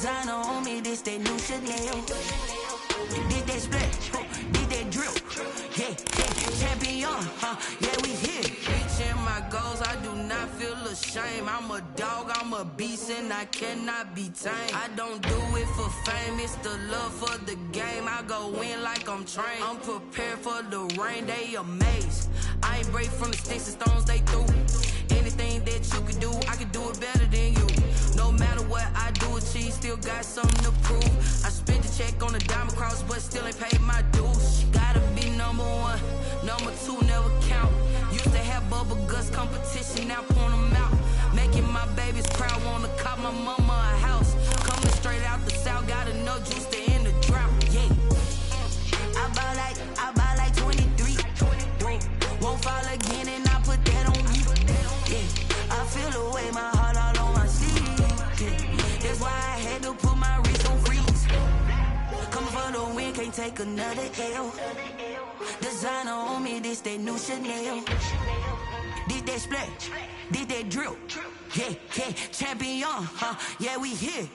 Designer on me, this that new Chanel. Did that split, did that drip. Yeah, champion, yeah, we here. Reaching my goals, I do not feel ashamed. I'm a dog, I'm a beast, and I cannot be tamed. I don't do it for fame, it's the love for the game. I go in like I'm trained. I'm prepared for the rain, they amazed. I ain't break from the sticks and stones they threw. Anything that you can do, I can do it better than you. No matter what I do, achieve, still got something to prove. I spent the check on the diamond cross, but still ain't paid my dues. Gotta be number one, number two never count. Used to have bubble guts competition, now point them out. Making my babies proud, wanna cop my mama a house. Coming straight out the south, got enough juice to end the drought. Yeah, I buy like 23. Won't fall again, and I put that on me. Yeah, I feel the way, my heart all on my sleeve. Yeah, that's why I had to put my wrist on freeze. Coming for the win, can't take another L. Designer on me, this that new Chanel. Did that split, did that drip. Yeah, champion, yeah, we here.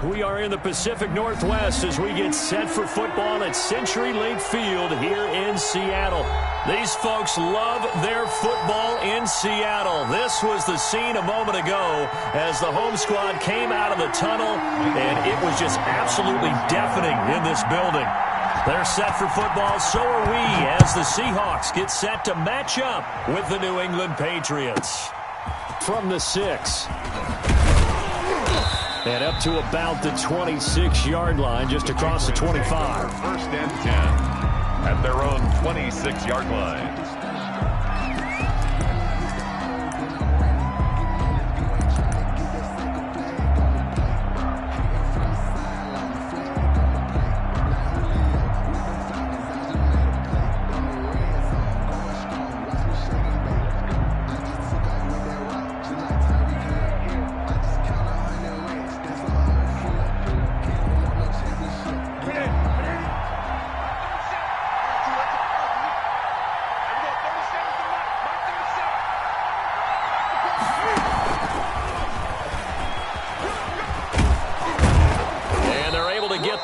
We are in the Pacific Northwest as we get set for football at Century Link Field here in Seattle. These folks love their football in Seattle. This was the scene a moment ago as the home squad came out of the tunnel, and it was just absolutely deafening in this building. They're set for football, so are we, as the Seahawks get set to match up with the New England Patriots. From the 6. And up to about the 26-yard line, just across the 25. First and 10 at their own 26-yard line.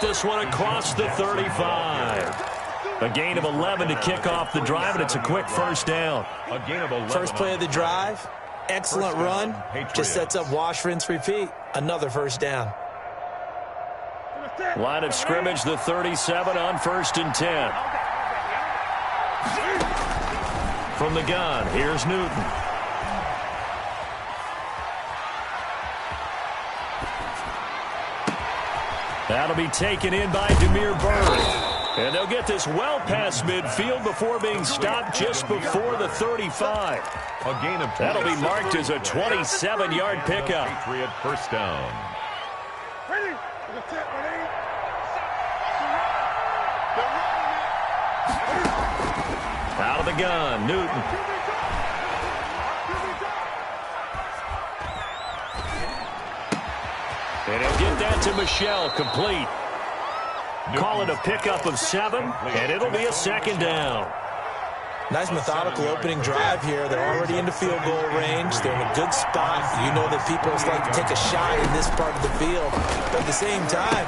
This one across the 35. A gain of 11 to kick off the drive, and it's a quick first down. A gain of 11. First play of the drive. Excellent run. Just sets up wash, rinse, repeat. Another first down. Line of scrimmage, the 37 on 1st and 10. From the gun, here's Newton. That'll be taken in by Demir Bird. And they'll get this well past midfield before being stopped just before the 35. A gain of 20. That'll be marked as a 27-yard pickup. Patriot first down. Out of the gun, Newton. And he'll get that to Michelle, complete. Call it a pickup of 7, and it'll be a second down. Nice methodical opening drive here. They're already into field goal range. They're in a good spot. You know that people like to take a shot in this part of the field. But at the same time,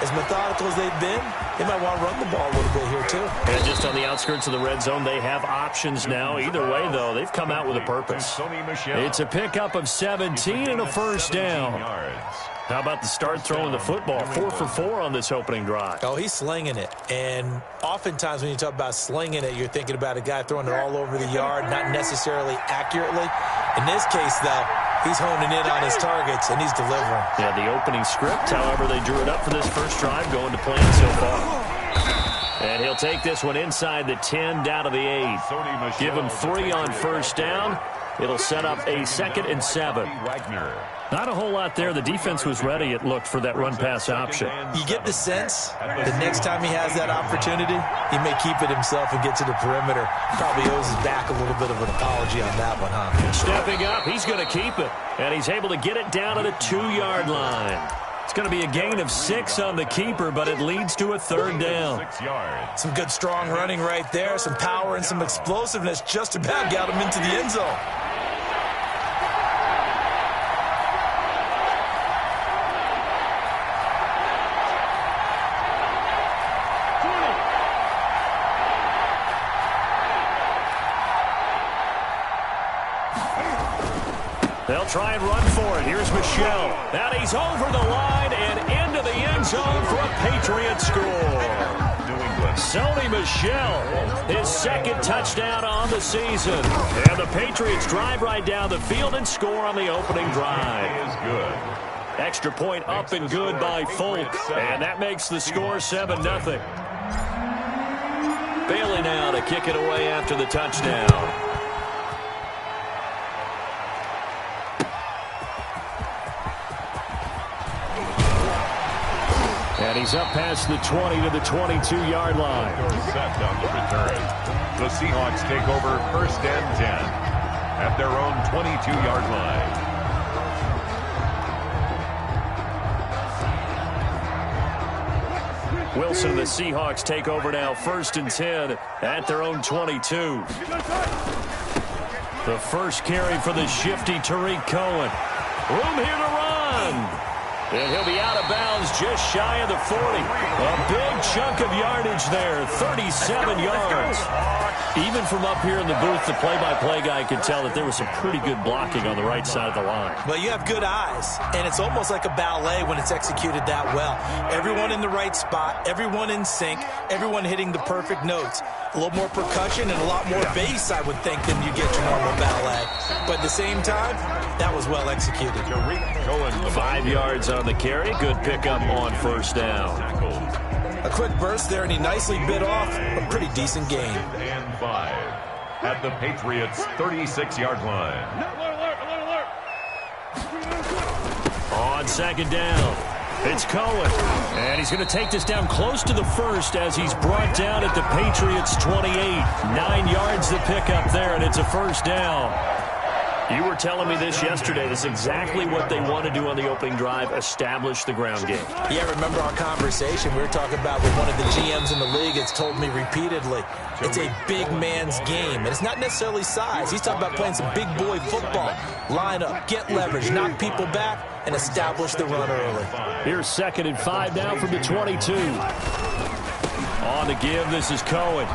as methodical as they've been, they might want to run the ball a little bit here too. And just on the outskirts of the red zone, they have options now. Either way, though, they've come out with a purpose. It's a pickup of 17 and a first down. How about the start throwing the football? 4 for 4 on this opening drive. Oh, he's slinging it. And oftentimes when you talk about slinging it, you're thinking about a guy throwing it all over the yard, not necessarily accurately. In this case, though, he's honing in on his targets, and he's delivering. Yeah, the opening script, however, they drew it up for this first drive, going to plan so far. And he'll take this one inside the 10, down to the 8. Give him 3 on first down. It'll set up a 2nd and 7. Not a whole lot there. The defense was ready, it looked, for that run-pass option. You get the sense the next time he has that opportunity, he may keep it himself and get to the perimeter. Probably owes his back a little bit of an apology on that one, huh? Stepping up, he's going to keep it. And he's able to get it down to the 2-yard line. It's going to be a gain of 6 on the keeper, but it leads to a 3rd down. Some good strong running right there. Some power and some explosiveness just about got him into the end zone. They'll try and run for it. Here's Michel. And he's over the line and into the end zone for a Patriot score. Sony Michel, his 2nd touchdown on the season. And the Patriots drive right down the field and score on the opening drive. Extra point up and good by Folk. And that makes the score 7-0. Bailey now to kick it away after the touchdown. And he's up past the 20 to the 22-yard line. Set on the return. The Seahawks take over 1st and 10 at their own 22-yard line. Wilson and the Seahawks take over now 1st and 10 at their own 22. The first carry for the shifty Tariq Cohen. Room here to run. And he'll be out of bounds just shy of the 40. A big chunk of yardage there, 37 yards. Even from up here in the booth, the play-by-play guy could tell that there was some pretty good blocking on the right side of the line. Well, you have good eyes, and it's almost like a ballet when it's executed that well. Everyone in the right spot, everyone in sync, everyone hitting the perfect notes. A little more percussion and a lot more bass, I would think, than you get your normal ballet. But at the same time, that was well executed. 5 yards on the carry. Good pickup on 1st down. A quick burst there, and he nicely bit off a pretty decent gain. And 5 at the Patriots' 36-yard line. On 2nd down, it's Cohen. And he's going to take this down close to the 1st as he's brought down at the Patriots' 28. 9 yards to pick up there, and it's a 1st down. You were telling me this yesterday. This is exactly what they want to do on the opening drive, establish the ground game. Yeah, remember our conversation we were talking about with one of the GMs in the league. It's told me repeatedly, it's a big man's game. And it's not necessarily size. He's talking about playing some big boy football. Line up, get leverage, knock people back, and establish the run early. Here's 2nd and 5 now from the 22. On the give, this is Cohen.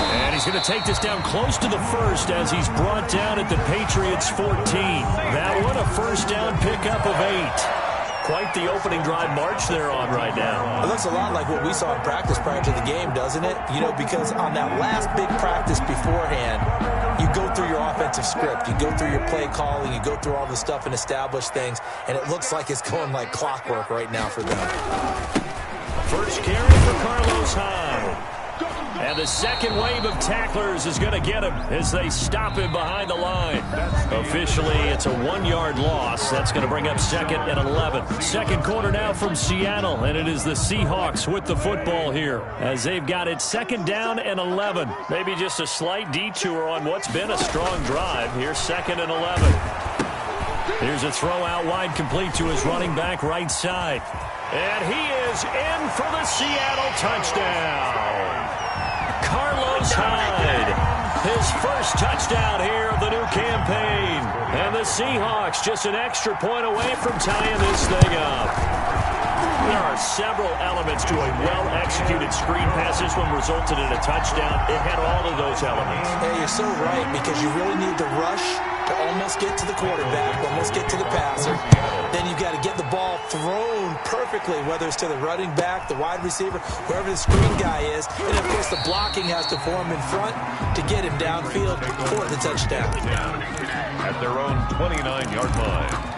And he's going to take this down close to the 1st as he's brought down at the Patriots' 14. That one, a 1st down pickup of 8. Quite the opening drive march they're on right now. It looks a lot like what we saw in practice prior to the game, doesn't it? You know, because on that last big practice beforehand, you go through your offensive script. You go through your play calling. You go through all the stuff and establish things. And it looks like it's going like clockwork right now for them. First carry for Carlos Hyde. And the 2nd wave of tacklers is going to get him as they stop him behind the line. Officially, it's a 1-yard loss. That's going to bring up 2nd and 11. 2nd quarter now from Seattle, and it is the Seahawks with the football here as they've got it 2nd down and 11. Maybe just a slight detour on what's been a strong drive. Here's 2nd and 11. Here's a throw out wide complete to his running back right side. And he is in for the Seattle touchdown. Carlos Hyde, his first touchdown here of the new campaign. And the Seahawks just an extra point away from tying this thing up. There are several elements to a well-executed screen pass. This one resulted in a touchdown. It had all of those elements. Hey, you're so right, because you really need the rush to almost get to the quarterback, almost get to the passer. Then you've got to get the ball thrown perfectly, whether it's to the running back, the wide receiver, whoever the screen guy is. And, of course, the blocking has to form in front to get him downfield for the touchdown. At their own 29-yard line.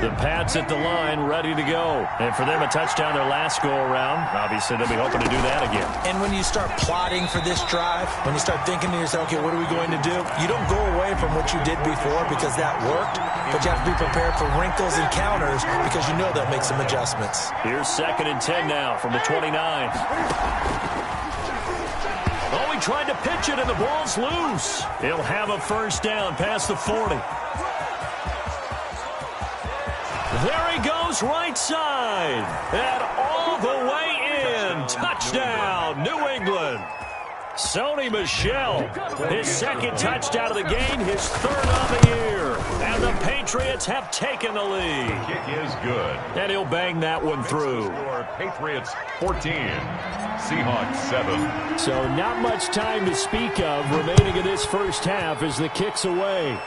The Pats at the line, ready to go. And for them, a touchdown their last go-around. Obviously, they'll be hoping to do that again. And when you start plotting for this drive, when you start thinking to yourself, okay, what are we going to do? You don't go away from what you did before because that worked, but you have to be prepared for wrinkles and counters because you know they'll make some adjustments. Here's 2nd and 10 now from the 29. Oh, he tried to pitch it, and the ball's loose. He'll have a first down past the 40. There he goes, right side. And all the way in. Touchdown, New England. Sony Michel, his 2nd touchdown of the game, his 3rd of the year. And the Patriots have taken the lead. The kick is good. And he'll bang that one through. Score, Patriots 14, Seahawks 7. So not much time to speak of remaining in this first half as the kick's away.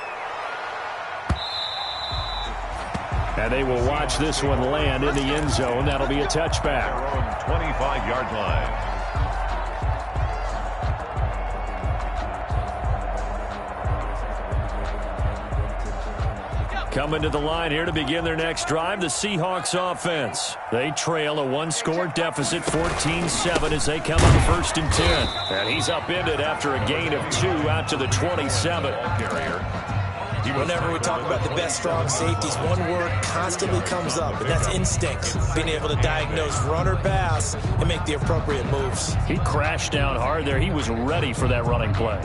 And they will watch this one land in the end zone. That'll be a touchback. Their own 25-yard line. Coming to the line here to begin their next drive, the Seahawks offense. They trail a 1-score deficit, 14-7 as they come up 1st and 10. And he's upended after a gain of 2 out to the 27. Whenever we talk about the best strong safeties, one word constantly comes up, and that's instinct. Being able to diagnose run or pass and make the appropriate moves. He crashed down hard there. He was ready for that running play.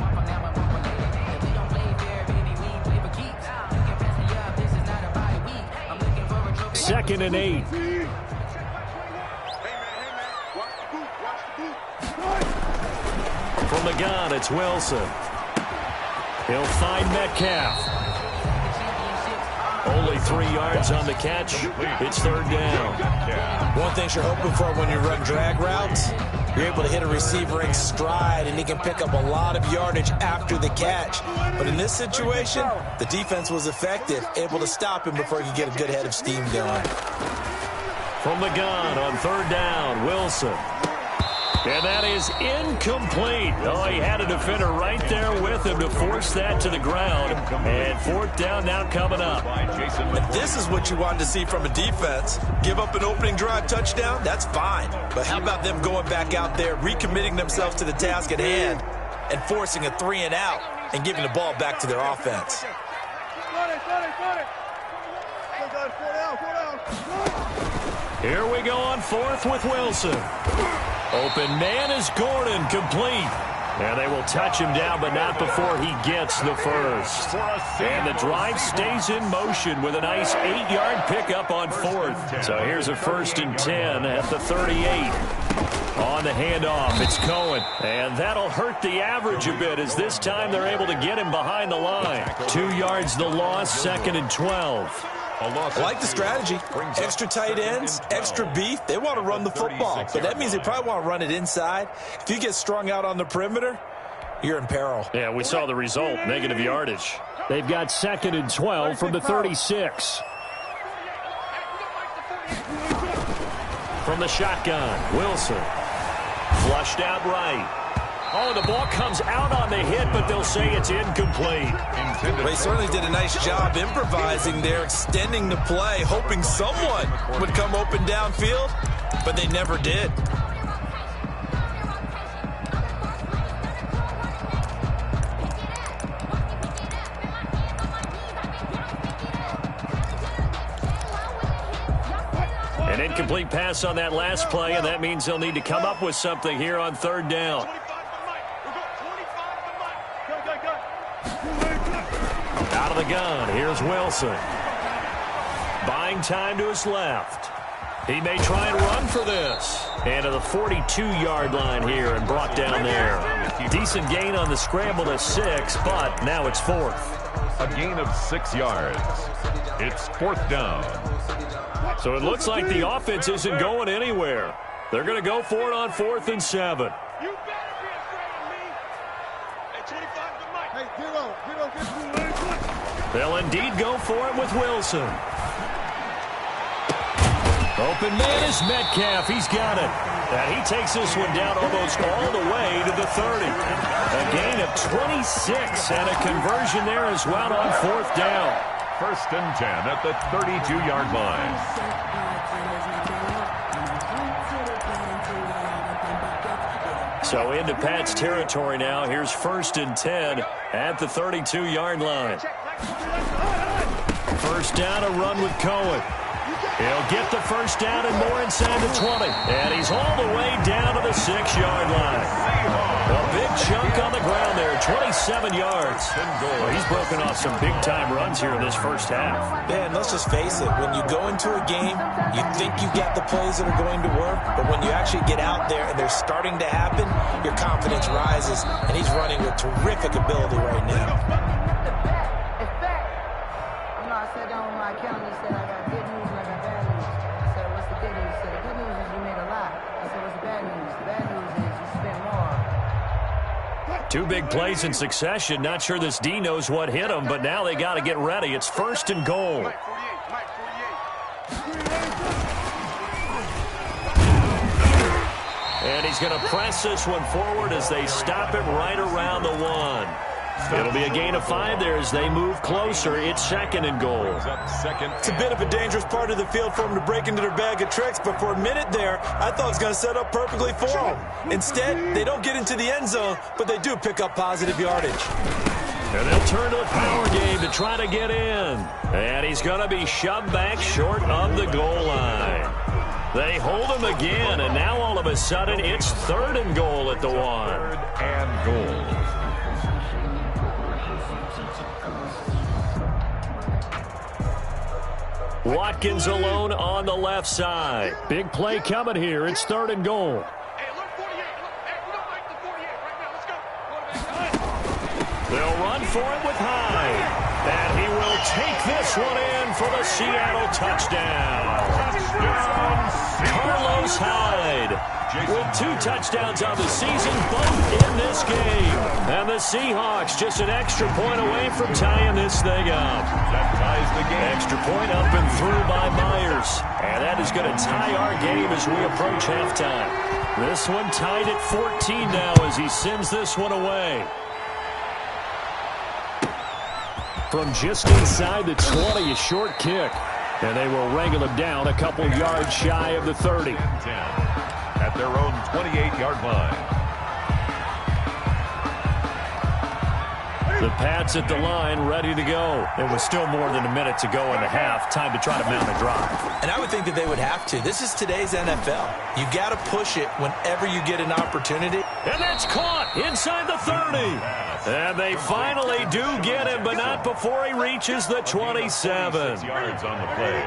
Second and 8. From the gun, it's Wilson. He'll find Metcalf. Only 3 yards on the catch. It's 3rd down. One thing you're hoping for when you run drag routes, you're able to hit a receiver in stride, and he can pick up a lot of yardage after the catch. But in this situation, the defense was effective, able to stop him before he could get a good head of steam going. From the gun on 3rd down, Wilson. And that is incomplete. Oh, he had a defender right there with him to force that to the ground. And 4th down now coming up. If this is what you wanted to see from a defense, give up an opening drive touchdown, that's fine. But how about them going back out there, recommitting themselves to the task at hand, and forcing a 3 and out, and giving the ball back to their offense. Here we go on 4th with Wilson. Open man is Gordon, complete. And they will touch him down, but not before he gets the first. And the drive stays in motion with a nice 8-yard pickup on 4th. So here's a 1st and 10 at the 38. On the handoff, it's Cohen. And that'll hurt the average a bit as this time they're able to get him behind the line. 2 yards the loss, 2nd and 12. I like the strategy. Extra tight ends, extra beef. They want to run the football, but that means they probably want to run it inside. If you get strung out on the perimeter, you're in peril. Yeah, we saw the result, negative yardage. They've got 2nd and 12 from the 36. From the shotgun, Wilson. Flushed out right. Oh, the ball comes out on the hit, but they'll say it's incomplete. Well, he certainly did a nice job improvising there, extending the play, hoping someone would come open downfield, but they never did. An incomplete pass on that last play, and that means they'll need to come up with something here on 3rd down. Out of the gun, here's Wilson. Buying time to his left. He may try and run for this. And to the 42-yard line here and brought down there. Decent gain on the scramble to 6, but now it's 4th. A gain of 6 yards. It's 4th down. So it looks like the offense isn't going anywhere. They're going to go for it on 4th and 7. They'll indeed go for it with Wilson. Open man is Metcalf. He's got it. And he takes this one down almost all the way to the 30. A gain of 26 and a conversion there as well on 4th down. First and 10 at the 32-yard line. So into Pat's territory now. Here's first and 10 at the 32-yard line. First down, a run with Cohen. He'll get the first down and more inside the 20. And he's all the way down to the 6-yard line. A big chunk on the ground there, 27 yards. Well, he's broken off some big-time runs here in this first half. Man, let's just face it. When you go into a game, you think you got the plays that are going to work, but when you actually get out there and they're starting to happen, your confidence rises, and he's running with terrific ability right now. I sat down with my accountant and said, I got good news and I got bad news. I said, what's the good news? He said, the good news is you made a lot. I said, what's the bad news? The bad news is you spent more. Two big plays in succession. Not sure this D knows what hit him, but now they got to get ready. It's first and goal. And he's going to press this one forward as they stop it right around the 1. It'll be a gain of 5 there as they move closer. It's second and goal. It's a bit of a dangerous part of the field for them to break into their bag of tricks, but for a minute there, I thought it was going to set up perfectly for them. Instead, they don't get into the end zone, but they do pick up positive yardage. And they'll turn to the power game to try to get in. And he's going to be shoved back short of the goal line. They hold him again, and now all of a sudden it's third and goal at the 1. Third and goal. Watkins alone on the left side. Big play coming here. It's third and goal. They'll run for it with Hyde. And he will take this one in for the Seattle touchdown. Carlos Hyde with 2 touchdowns on the season, both in this game. And the Seahawks just an extra point away from tying this thing up. That ties the game. Extra point up and through by Myers. And that is going to tie our game as we approach halftime. This one tied at 14 now as he sends this one away. From just inside the 20, a short kick. And they will wrangle him down a couple yards shy of the 30. 10 at their own 28-yard line. The Pats at the line, ready to go. It was still more than a minute to go in the half. Time to try to mount a drive. And I would think that they would have to. This is today's NFL. You got to push it whenever you get an opportunity. And that's caught inside the 30. And they finally do get him, but not before he reaches the 27. 6 yards on the play.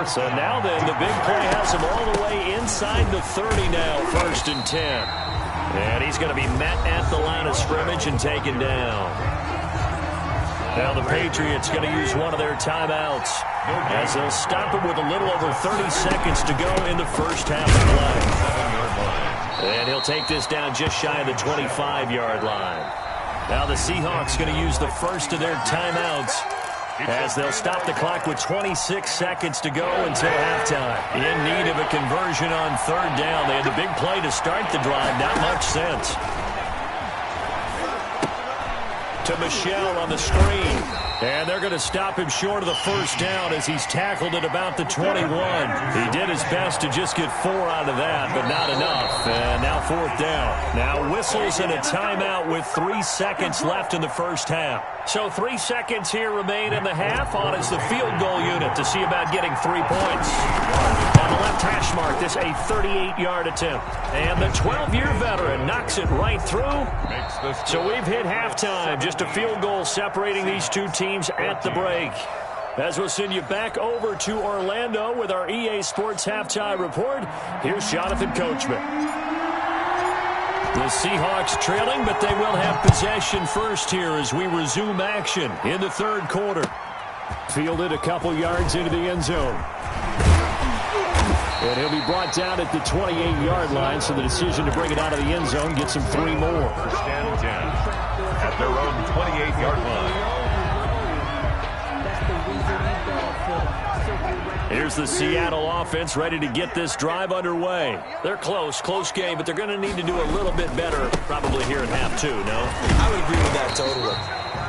So now then, the big play has him all the way inside the 30 now, first and 10. And he's going to be met at the line of scrimmage and taken down. Now the Patriots going to use one of their timeouts as they'll stop him with a little over 30 seconds to go in the first half of play. And he'll take this down just shy of the 25-yard line. Now the Seahawks going to use the first of their timeouts as they'll stop the clock with 26 seconds to go until halftime. In need of a conversion on third down. They had the big play to start the drive. Not much sense. To Michel on the screen. And they're going to stop him short of the first down as he's tackled at about the 21. He did his best to just get 4 out of that, but not enough. And now fourth down. Now whistles and a timeout with 3 seconds left in the first half. So 3 seconds here remain in the half. On is the field goal unit to see about getting 3 points. On the left hash mark, this a 38-yard attempt. And the 12-year veteran knocks it right through. So we've hit halftime. Just a field goal separating these two teams at the break. As we'll send you back over to Orlando with our EA Sports Halftime Report, here's Jonathan Coachman. The Seahawks trailing, but they will have possession first here as we resume action in the third quarter. Fielded a couple yards into the end zone. And he'll be brought down at the 28-yard line, so the decision to bring it out of the end zone gets him 3 more. First and 10 at their own 28-yard line. Here's the Seattle offense ready to get this drive underway. They're close game, but they're going to need to do a little bit better probably here in half 2, no? I would agree with that totally.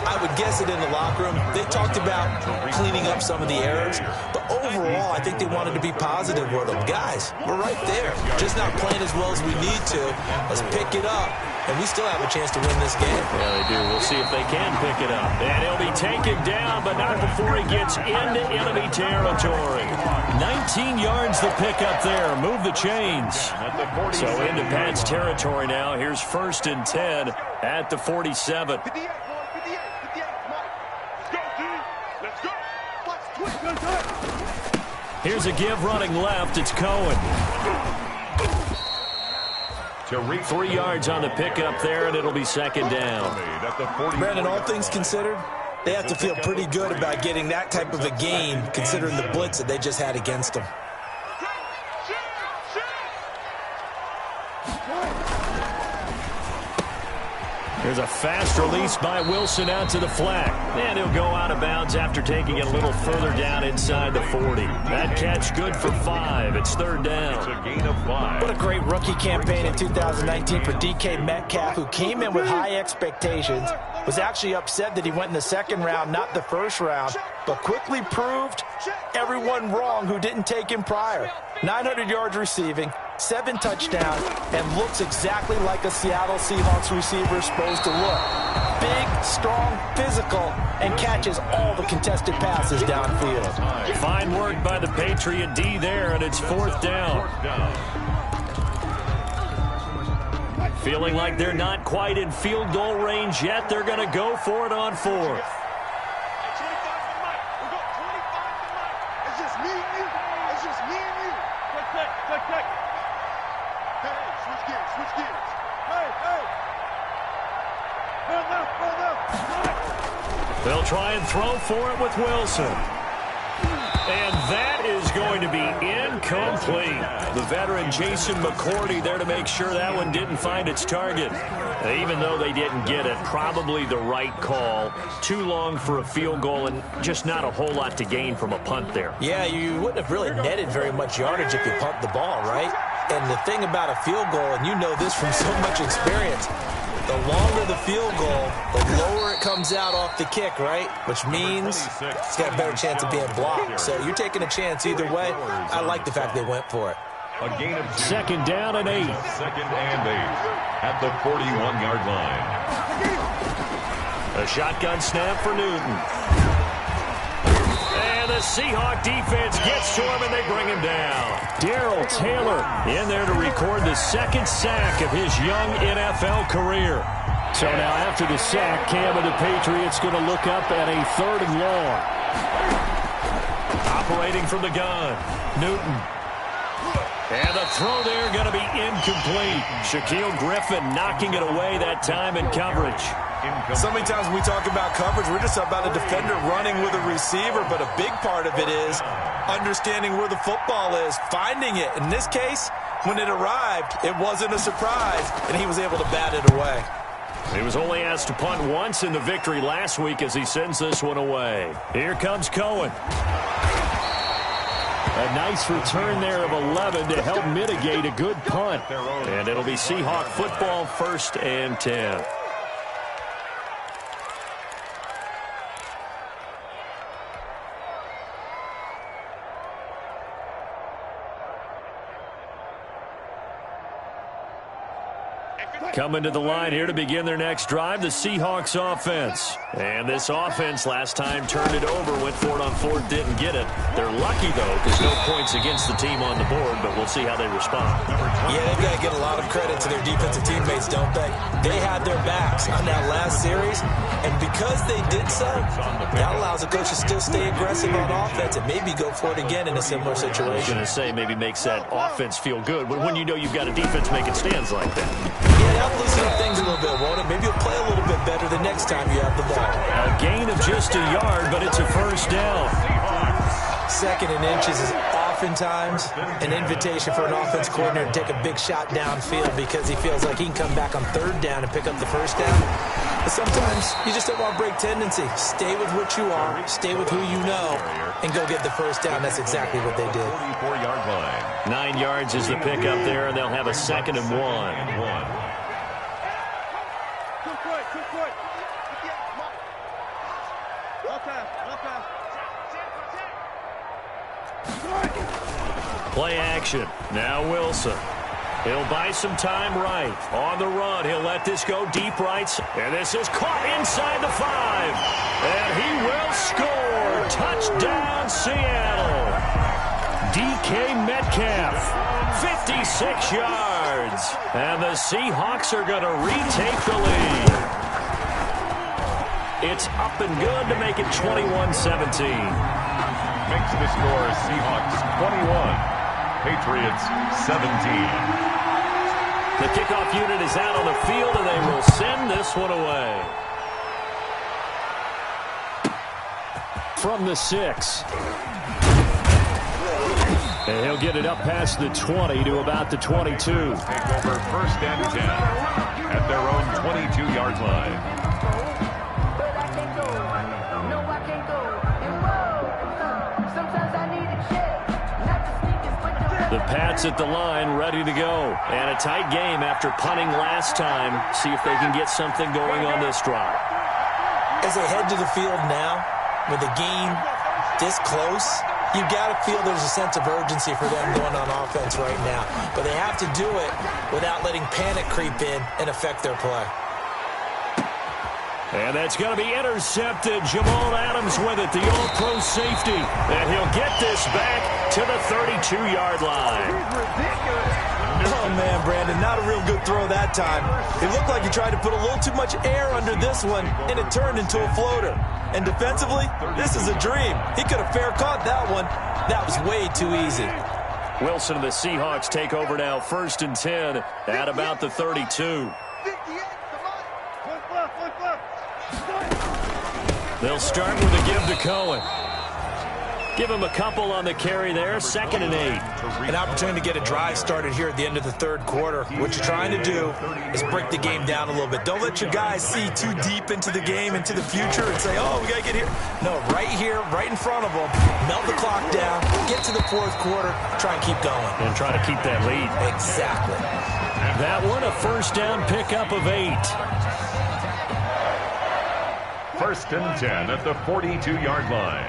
I would guess it in the locker room. They talked about cleaning up some of the errors, but overall, I think they wanted to be positive with them. Guys, we're right there. Just not playing as well as we need to. Let's pick it up, and we still have a chance to win this game. Yeah, they do. We'll see if they can pick it up. And he'll be taken down, but not before he gets into enemy territory. 19 yards the pick up there. Move the chains. So into Pat's territory now. Here's 1st and 10 at the 47. Here's a give running left. It's Cohen. 3 yards on the pickup there, and it'll be 2nd down. Brandon, all things considered, they have to feel pretty good about getting that type of a gain, considering the blitz that they just had against them. Here's a fast release by Wilson out to the flat. And he'll go out of bounds after taking it a little further down inside the 40. That catch good for 5. It's 3rd down. It's a gain of 5. What a great rookie campaign in 2019 for DK Metcalf, who came in with high expectations, was actually upset that he went in the 2nd round, not the 1st round, but quickly proved everyone wrong who didn't take him prior. 900 yards receiving, 7 touchdowns, and looks exactly like a Seattle Seahawks receiver is supposed to look. Big, strong, physical, and catches all the contested passes downfield. Fine work by the Patriot D there, and it's 4th down. Feeling like they're not quite in field goal range yet. They're going to go for it on 4th. They'll try and throw for it with Wilson. And that is going to be incomplete. The veteran Jason McCourty there to make sure that one didn't find its target. Even though they didn't get it, probably the right call. Too long for a field goal and just not a whole lot to gain from a punt there. Yeah, you wouldn't have really netted very much yardage if you pumped the ball, right? And the thing about a field goal, and you know this from so much experience, the longer the field goal, the lower it comes out off the kick, right? Which means it's got a better chance of being blocked. So you're taking a chance either way. I like the fact they went for it. A gain of 2. 2nd down and 8. 2nd and 8 at the 41-yard line. A shotgun snap for Newton. And the Seahawk defense gets to him, and they bring him down. Darrell Taylor in there to record the 2nd sack of his young NFL career. So now after the sack, Cam and the Patriots going to look up at a 3rd and long. Operating from the gun, Newton. And the throw there going to be incomplete. Shaquille Griffin knocking it away that time in coverage. So many times when we talk about coverage, we're just about a defender running with a receiver, but a big part of it is understanding where the football is, finding it. In this case, when it arrived, it wasn't a surprise, and he was able to bat it away. He was only asked to punt once in the victory last week as he sends this one away. Here comes Cohen. A nice return there of 11 to help mitigate a good punt. And it'll be Seahawk football, 1st and 10. Coming to the line here to begin their next drive, the Seahawks offense. And this offense last time turned it over, went for it on 4th, didn't get it. They're lucky, though, because no points against the team on the board, but we'll see how they respond. Yeah, they've got to give a lot of credit to their defensive teammates, don't they? They had their backs on that last series, and because they did so, that allows the coach to still stay aggressive on offense and maybe go for it again in a similar situation. I was going to say maybe makes that offense feel good, but when you know you've got a defense making stands like that. Yeah, that'll loosen up things a little bit, won't it? Maybe you'll play a little bit better the next time you have the ball. A gain of just a yard, but it's a 1st down. 2nd and inches is oftentimes an invitation for an offense coordinator to take a big shot downfield because he feels like he can come back on 3rd down and pick up the 1st down. But sometimes you just don't want to break tendency. Stay with what you are, stay with who you know, and go get the 1st down. That's exactly what they did. 44-yard line. 9 yards is the pickup there, and they'll have a 2nd and 1. Play action. Now Wilson. He'll buy some time right. On the run, he'll let this go deep right. And this is caught inside the 5. And he will score. Touchdown, Seattle. DK Metcalf, 56 yards. And the Seahawks are going to retake the lead. It's up and good to make it 21-17. Makes the score Seahawks 21. Patriots 17. The kickoff unit is out on the field, and they will send this one away. From the 6. And he'll get it up past the 20 to about the 22. Take over 1st and 10 at their own 22-yard line. The Pats at the line, ready to go. And a tight game after punting last time. See if they can get something going on this drive. As they head to the field now, with the game this close, you've got to feel there's a sense of urgency for them going on offense right now. But they have to do it without letting panic creep in and affect their play. And that's going to be intercepted. Jamal Adams with it, the all-pro safety. And he'll get this back to the 32-yard line. Oh, man, Brandon, not a real good throw that time. It looked like he tried to put a little too much air under this one, and it turned into a floater. And defensively, this is a dream. He could have fair caught that one. That was way too easy. Wilson and the Seahawks take over now, 1st and 10 at about the 32. They'll start with a give to Cohen. Give him a couple on the carry there, 2nd and 8. An opportunity to get a drive started here at the end of the 3rd quarter. What you're trying to do is break the game down a little bit. Don't let your guys see too deep into the game, into the future, and say, oh, we got to get here. No, right here, right in front of them, melt the clock down, get to the 4th quarter, try and keep going. And try to keep that lead. Exactly. That one, a 1st down pickup of 8. 1st and 10 at the 42-yard line.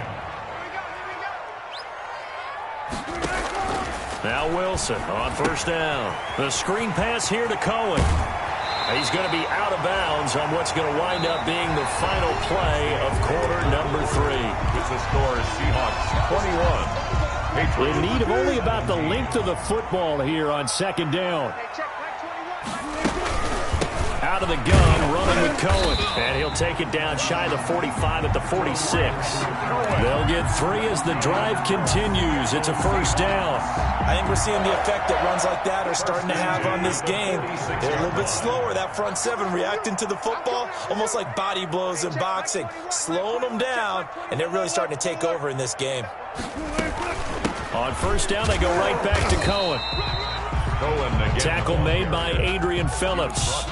Now Wilson on 1st down. The screen pass here to Cohen. He's going to be out of bounds on what's going to wind up being the final play of quarter number 3. With the score, Seahawks 21. In need of only about the length of the football here on 2nd down. Out of the gun, running with Cohen. And he'll take it down shy of the 45 at the 46. They'll get 3 as the drive continues. It's a 1st down. I think we're seeing the effect that runs like that are starting to have on this game. They're a little bit slower, that front 7, reacting to the football, almost like body blows in boxing, slowing them down, and they're really starting to take over in this game. On 1st down, they go right back to Cohen. Tackle made by Adrian Phillips.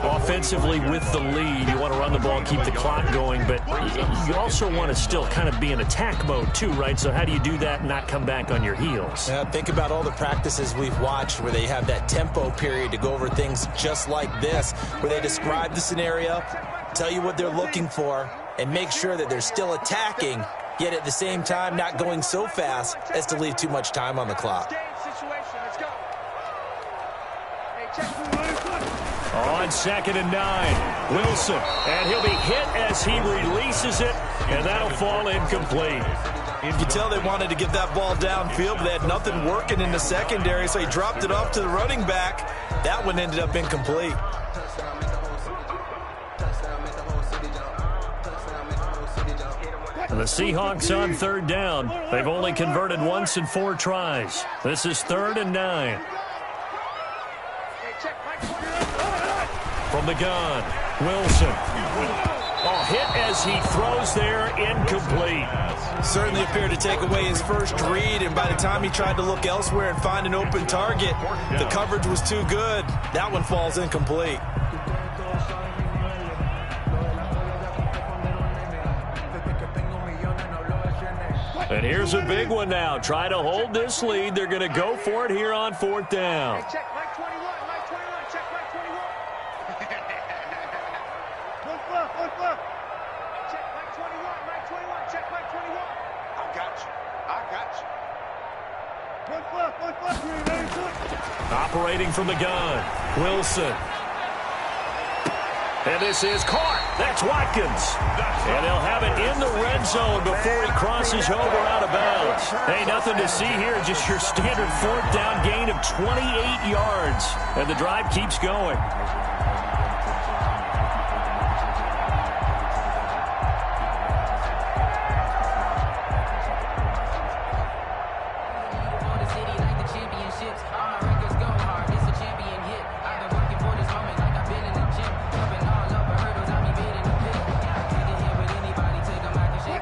Offensively with the lead, you want to run the ball, keep the clock going, but you also want to still kind of be in attack mode too, right? So how do you do that and not come back on your heels? Yeah, think about all the practices we've watched where they have that tempo period to go over things just like this, where they describe the scenario, tell you what they're looking for, and make sure that they're still attacking, yet at the same time not going so fast as to leave too much time on the clock. On 2nd and 9, Wilson, and he'll be hit as he releases it, and that'll fall incomplete. You can tell they wanted to get that ball downfield, but they had nothing working in the secondary, so he dropped it off to the running back. That one ended up incomplete. And the Seahawks on 3rd down. They've only converted once in 4 tries. This is 3rd and 9. From the gun, Wilson. Oh, hit as he throws there, incomplete. Certainly appeared to take away his first read, and by the time he tried to look elsewhere and find an open target, the coverage was too good. That one falls incomplete. And here's a big one now. Try to hold this lead. They're going to go for it here on 4th down. Operating from the gun, Wilson. And this is caught. That's Watkins. And they'll have it in the red zone before he crosses over out of bounds. Hey, nothing to see here. Just your standard fourth down gain of 28 yards. And the drive keeps going.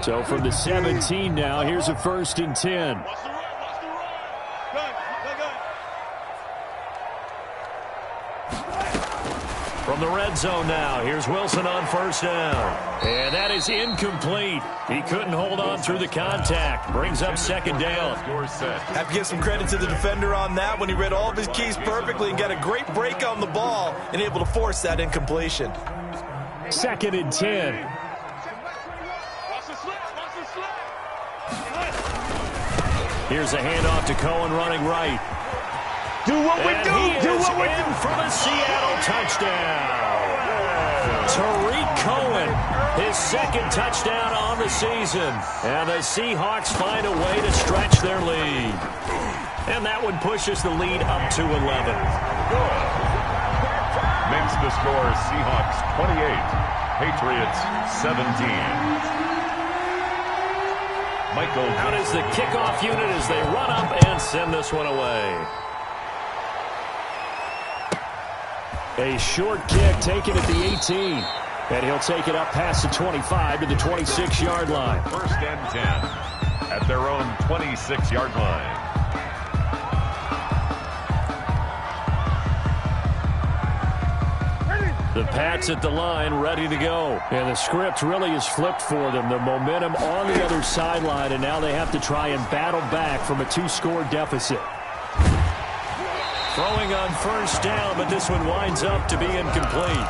So from the 17 now, here's a 1st and 10. From the red zone now, here's Wilson on 1st down. And that is incomplete. He couldn't hold on through the contact. Brings up 2nd down. Have to give some credit to the defender on that when he read all of his keys perfectly and got a great break on the ball and able to force that incompletion. 2nd and 10. Here's a handoff to Cohen running right. Do what we do. Do what we do. For the Seattle touchdown. Tariq Cohen, his 2nd touchdown on the season. And the Seahawks find a way to stretch their lead. And that one pushes the lead up to 11. Makes the score Seahawks 28, Patriots 17. Michael out is the kickoff unit as they run up and send this one away. A short kick taken at the 18. And he'll take it up past the 25 to the 26-yard line. 1st and 10 at their own 26-yard line. The Pats at the line, ready to go. And the script really is flipped for them. The momentum on the other sideline, and now they have to try and battle back from a 2-score deficit. Throwing on 1st down, but this one winds up to be incomplete.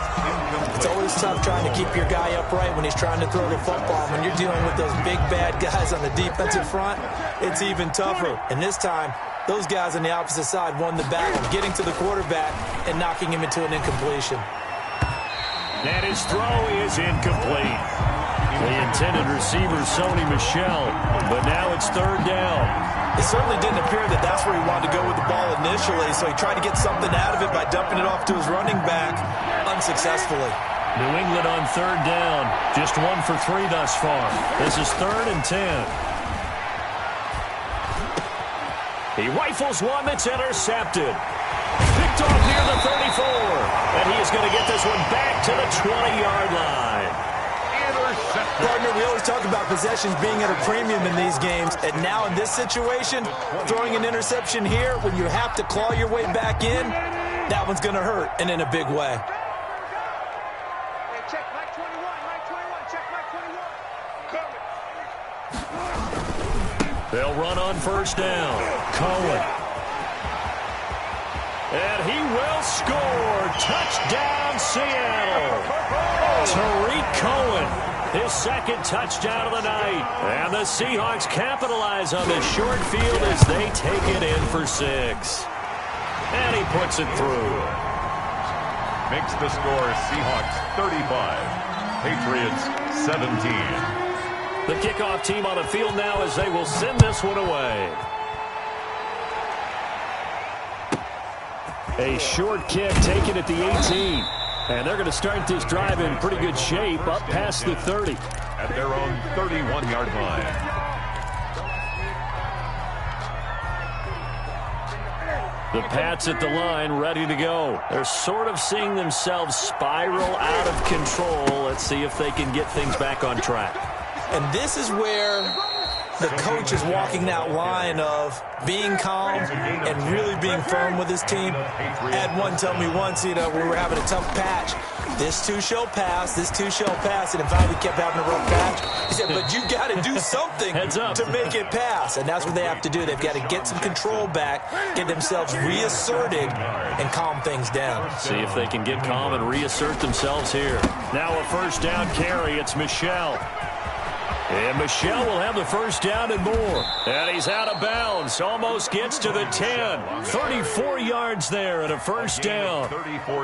It's always tough trying to keep your guy upright when he's trying to throw the football. When you're dealing with those big, bad guys on the defensive front, it's even tougher. And this time, those guys on the opposite side won the battle, getting to the quarterback and knocking him into an incompletion. And his throw is incomplete. The intended receiver, Sony Michel, but now it's 3rd down. It certainly didn't appear that that's where he wanted to go with the ball initially, so he tried to get something out of it by dumping it off to his running back unsuccessfully. New England on 3rd down, just 1 for 3 thus far. This is 3rd and 10. He rifles one that's intercepted. Picked off near the 34. And he is going to get this one back to the 20-yard line. Partner, we always talk about possessions being at a premium in these games. And now in this situation, throwing an interception here when you have to claw your way back in, that one's going to hurt, and in a big way. Check Mike 21, Mike 21, check Mike 21. They'll run on 1st down. Cohen. And he will score. Touchdown, Seattle. Tariq Cohen, his 2nd touchdown of the night. And the Seahawks capitalize on this short field as they take it in for 6. And he puts it through. Makes the score Seahawks 35, Patriots 17. The kickoff team on the field now as they will send this one away. A short kick taken at the 18. And they're going to start this drive in pretty good shape up past the 30. At their own 31-yard line. The Pats at the line, ready to go. They're sort of seeing themselves spiral out of control. Let's see if they can get things back on track. And this is where the coach is walking that line of being calm and really being firm with his team. I had one tell me once, we were having a tough patch. This too shall pass, this too shall pass. And it finally kept having a rough patch. He said, but you got to do something to make it pass. And that's what they have to do. They've got to get some control back, get themselves reasserted, and calm things down. See if they can get calm and reassert themselves here. Now a 1st down carry. It's Michel. And Michel will have the first down and more. And he's out of bounds. Almost gets to the 10. 34 yards there and a first down.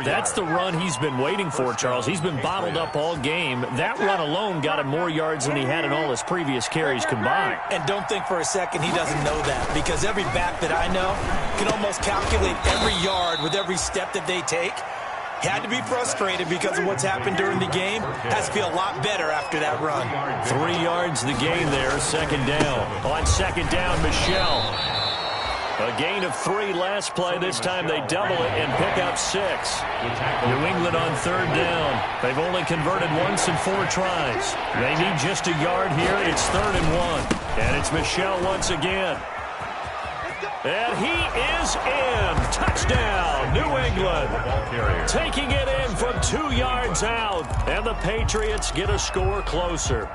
That's the run he's been waiting for, Charles. He's been bottled up all game. That run alone got him more yards than he had in all his previous carries combined. And don't think for a second he doesn't know that, because every back that I know can almost calculate every yard with every step that they take. Had to be frustrated because of what's happened during the game. Has to feel a lot better after that run. 3 yards the gain there, second down. On second down, Michel. A gain of 3 last play. This time they double it and pick up 6. New England on third down. They've only converted once in 4 tries. They need just a yard here. It's 3rd and 1. And it's Michel once again. And he is in. Touchdown, New England. Taking it in from 2 yards out. And the Patriots get a score closer.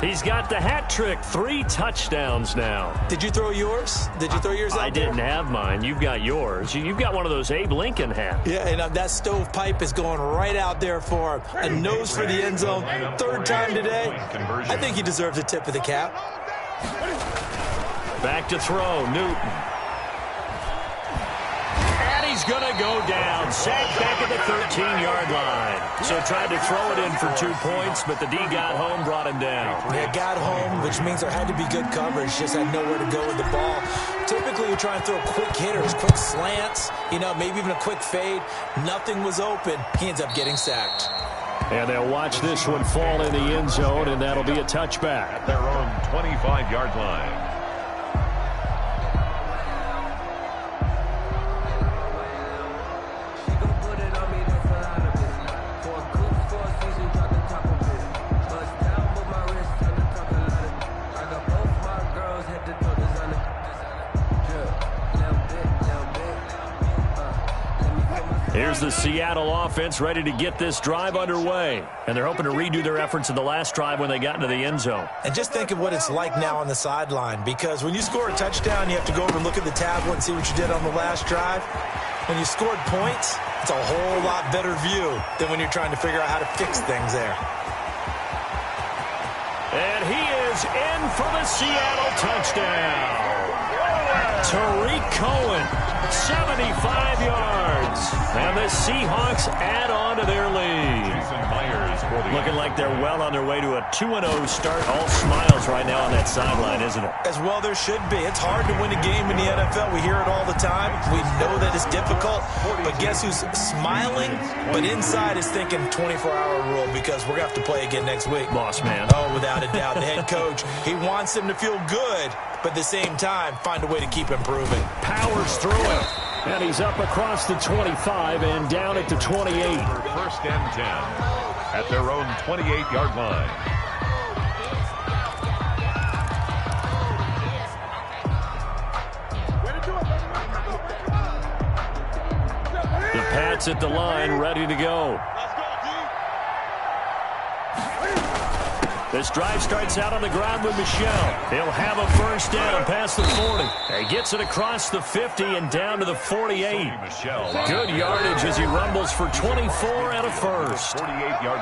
He's got the hat trick. 3 touchdowns now. Did you throw yours? Did you throw yours out I there? didn't have mine. You've got yours. You've got one of those Abe Lincoln hats. Yeah, and that stovepipe is going right out there for him. A nose for the end zone. 3rd time today. I think he deserves a tip of the cap. Back to throw, Newton. And he's going to go down. Sacked back at the 13-yard line. So tried to throw it in for 2 points, but the D got home, brought him down. Yeah, got home, which means there had to be good coverage. Just had nowhere to go with the ball. Typically, you try and throw quick hitters, quick slants, maybe even a quick fade. Nothing was open. He ends up getting sacked. And they'll watch this one fall in the end zone, and that'll be a touchback. At their own 25-yard line. Here's the Seattle offense ready to get this drive underway. And they're hoping to redo their efforts in the last drive when they got into the end zone. And just think of what it's like now on the sideline, because when you score a touchdown, you have to go over and look at the tablet and see what you did on the last drive. When you scored points, it's a whole lot better view than when you're trying to figure out how to fix things there. And he is in for the Seattle touchdown. Tariq Cohen, 75 yards. And the Seahawks add on to their lead. Looking like they're well on their way to a 2-0 start. All smiles right now on that sideline, isn't it? As well there should be. It's hard to win a game in the NFL. We hear it all the time. We know that it's difficult. But guess who's smiling? But inside is thinking 24-hour rule, because we're going to have to play again next week. Boss man. Oh, without a doubt. The head coach, he wants them to feel good, but at the same time, find a way to keep improving. Powers through it. And he's up across the 25 and down at the 28. 1st and 10 at their own 28-yard line. The Pats at the line, ready to go. This drive starts out on the ground with Michel. He'll have a first down past the 40. He gets it across the 50 and down to the 48. Good yardage as he rumbles for 24 and a first.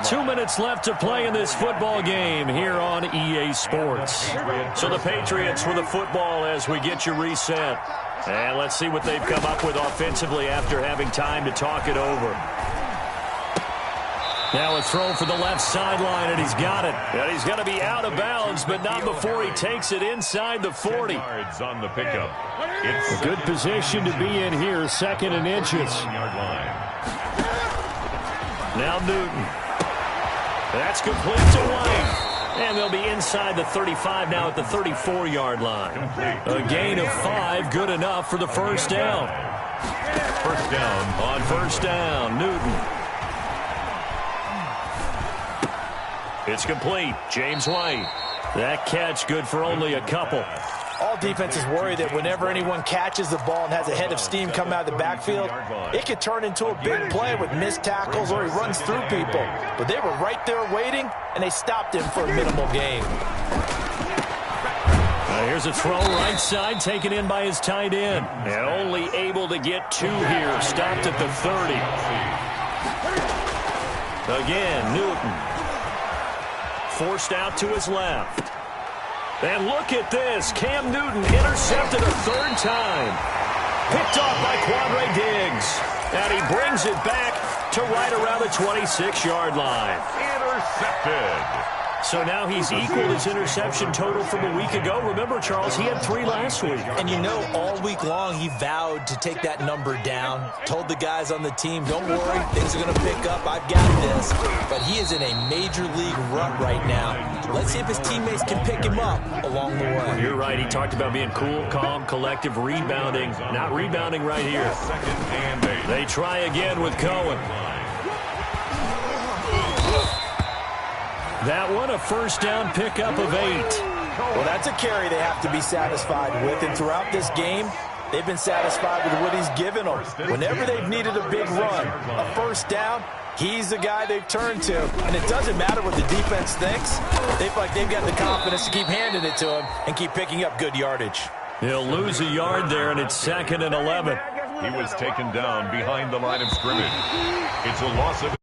2 minutes left to play in this football game here on EA Sports. So the Patriots with the football as we get you reset. And let's see what they've come up with offensively after having time to talk it over. Now a throw for the left sideline, and he's got it. And he's going to be out of bounds, but not before he takes it inside the 40. Yards on the pickup. It's a good position to be in here, 2nd and inches. Now Newton. That's complete to White. And they'll be inside the 35 now at the 34-yard line. A gain of 5, good enough for the first down. First down. On first down, Newton. It's complete. James White. That catch good for only a couple. All defenses worry that whenever anyone catches the ball and has a head of steam come out of the backfield, it could turn into a big play with missed tackles or he runs through people. But they were right there waiting, and they stopped him for a minimal gain. Here's a throw right side, taken in by his tight end. And only able to get 2 here. Stopped at the 30. Again, Newton. forced out to his left. And look at this. Cam Newton intercepted a third time. Picked off by Quandre Diggs. And he brings it back to right around the 26-yard line. Intercepted. So now he's equaled his interception total from a week ago. Remember, Charles, he had 3 last week. And you know, all week long he vowed to take that number down. Told the guys on the team, don't worry, things are going to pick up. I've got this. But he is in a major league rut right now. Let's see if his teammates can pick him up along the way. You're right. He talked about being cool, calm, collective, rebounding. Not rebounding right here. They try again with Cohen. That one, a first down pickup of 8. Well, that's a carry they have to be satisfied with. And throughout this game, they've been satisfied with what he's given them. Whenever they've needed a big run, a first down, he's the guy they've turned to. And it doesn't matter what the defense thinks. They feel like they've got the confidence to keep handing it to him and keep picking up good yardage. He'll lose a yard there, and it's 2nd and 11. He was taken down behind the line of scrimmage. It's a loss of